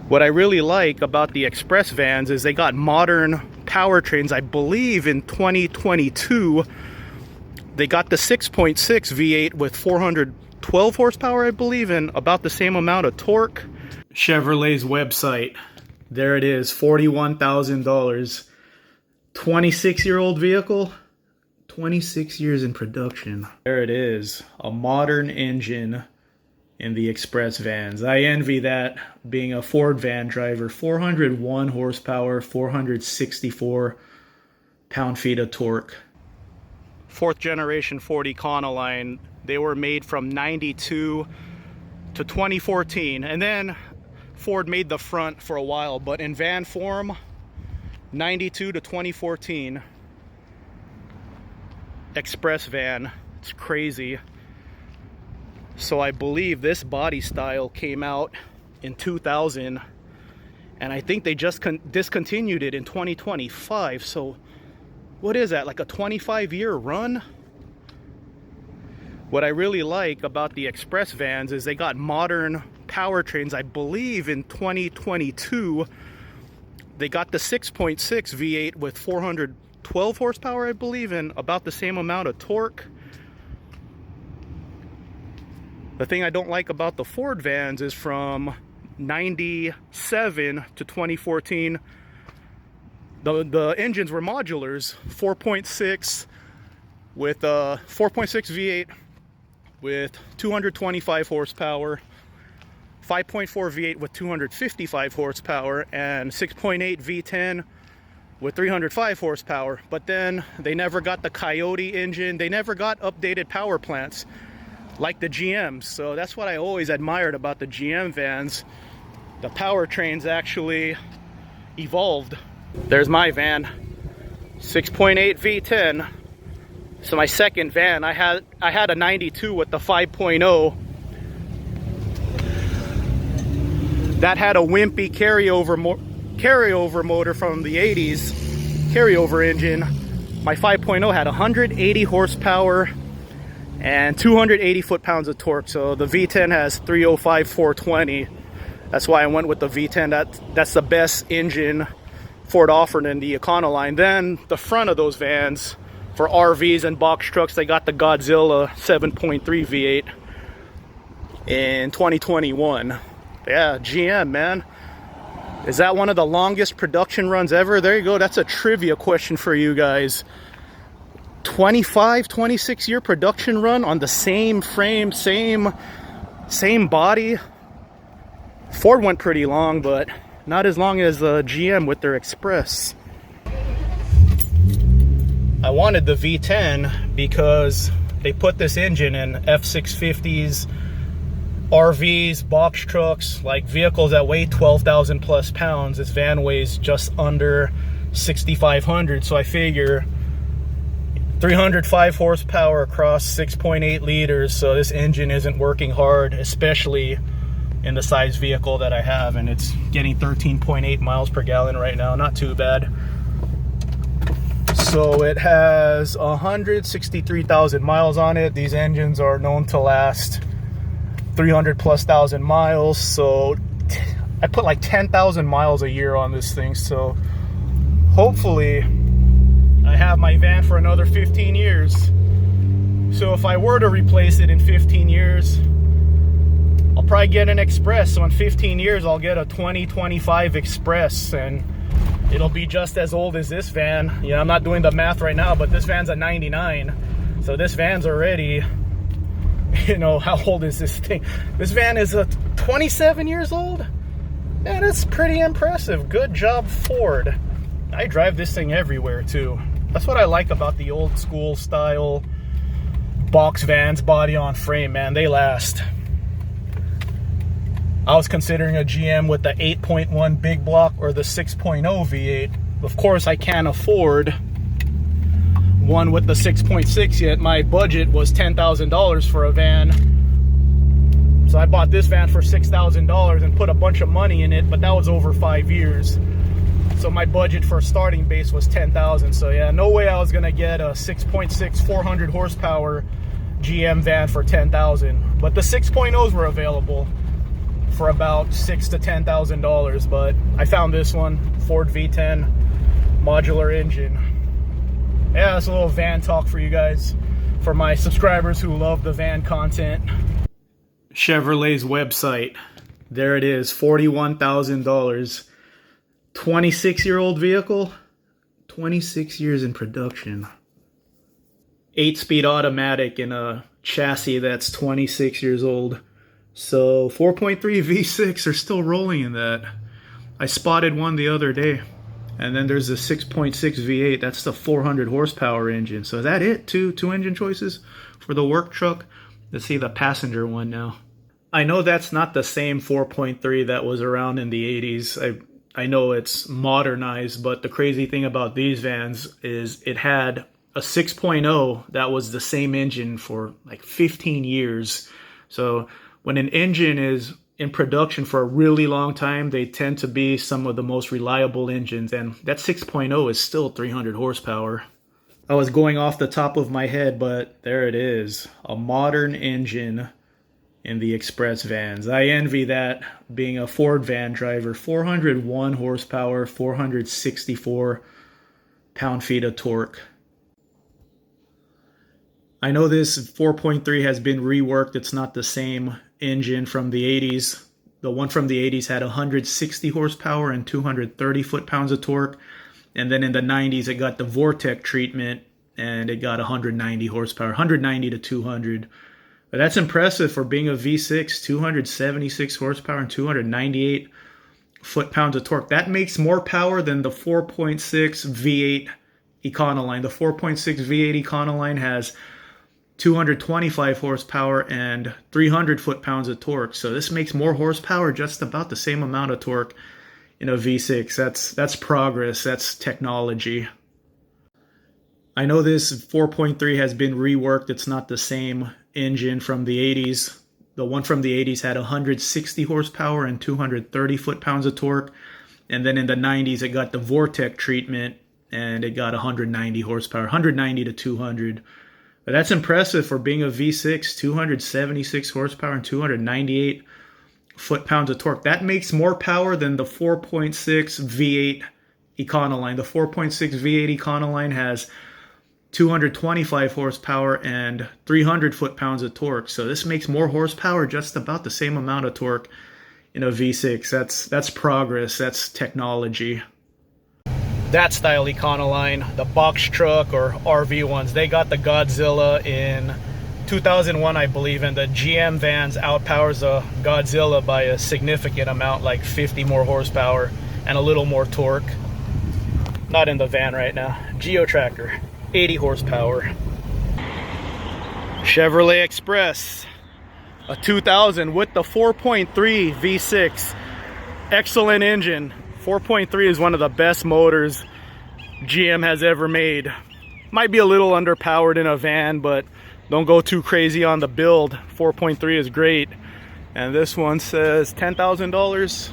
What I really like about the Express vans is they got modern powertrains. I believe in 2022 they got the 6.6 V8 with 412 horsepower, I believe, and about the same amount of torque. Chevrolet's website, there it is, $41,000. 26-year-old vehicle, 26 years in production. There it is, a modern engine in the Express vans. I envy that, being a Ford van driver. 401 horsepower, 464 pound-feet of torque. Fourth generation Ford Econoline. They were made from 92 to 2014, and then Ford made the front for a while, but in van form, 92 to 2014. Express van. It's crazy. So I believe this body style came out in 2000, and I think they just discontinued it in 2025. So what is that, like a 25-year run? What I really like about the Express vans is they got modern powertrains. I believe in 2022 they got the 6.6 V8 with 412 horsepower, I believe, and about the same amount of torque. The thing I don't like about the Ford vans is from 97 to 2014, the engines were modulars. 4.6 with 4.6 V8 with 225 horsepower, 5.4 V8 with 255 horsepower, and 6.8 V10 with 305 horsepower. But then they never got the Coyote engine. They never got updated power plants like the GMs. So that's what I always admired about the GM vans. The powertrains actually evolved. There's my van, 6.8 V10. So my second van, I had a 92 with the 5.0. That had a wimpy carryover motor from the 80s, carryover engine. My 5.0 had 180 horsepower and 280 foot-pounds of torque. So the V10 has 305, 420. That's why I went with the V10. That's the best engine Ford offered in the Econoline. Then the front of those vans, for RVs and box trucks, they got the Godzilla 7.3 V8 in 2021. Yeah, GM, man. Is that one of the longest production runs ever? There you go. That's a trivia question for you guys. 26 year production run on the same frame, same body. Ford went pretty long, but not as long as the GM with their Express. I wanted the V10 because they put this engine in F650s, RVs, box trucks, like vehicles that weigh 12,000 plus pounds. This van weighs just under 6,500, so I figure 305 horsepower across 6.8 liters. So this engine isn't working hard, especially in the size vehicle that I have, and it's getting 13.8 miles per gallon right now. Not too bad. So it has 163,000 miles on it. These engines are known to last 300 plus thousand miles. So I put like 10,000 miles a year on this thing. So hopefully I have my van for another 15 years. So if I were to replace it in 15 years, I'll probably get an Express. So in 15 years, I'll get a 2025 Express, and it'll be just as old as this van. Yeah, I'm not doing the math right now, but this van's a 99. So this van's already, you know, how old is this thing? This van is 27 years old? Yeah, that's pretty impressive. Good job, Ford. I drive this thing everywhere too. That's what I like about the old school style box vans, body on frame, man. They last. I was considering a GM with the 8.1 big block or the 6.0 V8. Of course, I can't afford one with the 6.6 yet. My budget was $10,000 for a van. So I bought this van for $6,000 and put a bunch of money in it, but that was over 5 years. So my budget for starting base was $10,000. So yeah, no way I was gonna get a 6.6 400 horsepower GM van for $10,000. But the 6.0s were available. for about $6,000 to $10,000, but I found this one, Ford V10 modular engine. Yeah, that's a little van talk for you guys, for my subscribers who love the van content. Chevrolet's website, there it is, $41,000. 26-year-old vehicle, 26 years in production. 8-speed automatic in a chassis that's 26 years old. So 4.3 V6 are still rolling in that. I spotted one the other day. And then there's the 6.6 V8. That's the 400 horsepower engine. So is that it? Two engine choices for the work truck? Let's see the passenger one now. I know that's not the same 4.3 that was around in the 80s. I know it's modernized, but the crazy thing about these vans is it had a 6.0 that was the same engine for like 15 years. So when an engine is in production for a really long time, they tend to be some of the most reliable engines, and that 6.0 is still 300 horsepower. I was going off the top of my head, but there it is, a modern engine in the express vans. I envy that, being a Ford van driver. 401 horsepower, 464 pound-feet of torque. I know this 4.3 has been reworked. It's not the same engine from the 80s. The one from the 80s had 160 horsepower and 230 foot-pounds of torque. And then in the 90s, it got the Vortec treatment, and it got 190 horsepower, 190 to 200. But that's impressive for being a V6, 276 horsepower and 298 foot-pounds of torque. That makes more power than the 4.6 V8 Econoline. The 4.6 V8 Econoline has 225 horsepower and 300 foot-pounds of torque. So this makes more horsepower, just about the same amount of torque in a V6. That's progress. That's technology. I know this 4.3 has been reworked. It's not the same engine from the 80s. The one from the 80s had 160 horsepower and 230 foot-pounds of torque. And then in the 90s, it got the Vortec treatment, and it got 190 horsepower, 190 to 200. But that's impressive for being a V6, 276 horsepower and 298 foot-pounds of torque. That makes more power than the 4.6 V8 Econoline. The 4.6 V8 Econoline has 225 horsepower and 300 foot-pounds of torque. So this makes more horsepower, just about the same amount of torque in a V6. That's progress. That's technology. That style Econoline, the box truck or RV ones, they got the Godzilla in 2001, I believe, and the GM vans outpowers the Godzilla by a significant amount, like 50 more horsepower and a little more torque. Not in the van right now. Geo Tractor, 80 horsepower. Chevrolet Express, a 2000 with the 4.3 V6. Excellent engine. 4.3 is one of the best motors GM has ever made. Might be a little underpowered in a van, but don't go too crazy on the build. 4.3 is great. And this one says $10,000.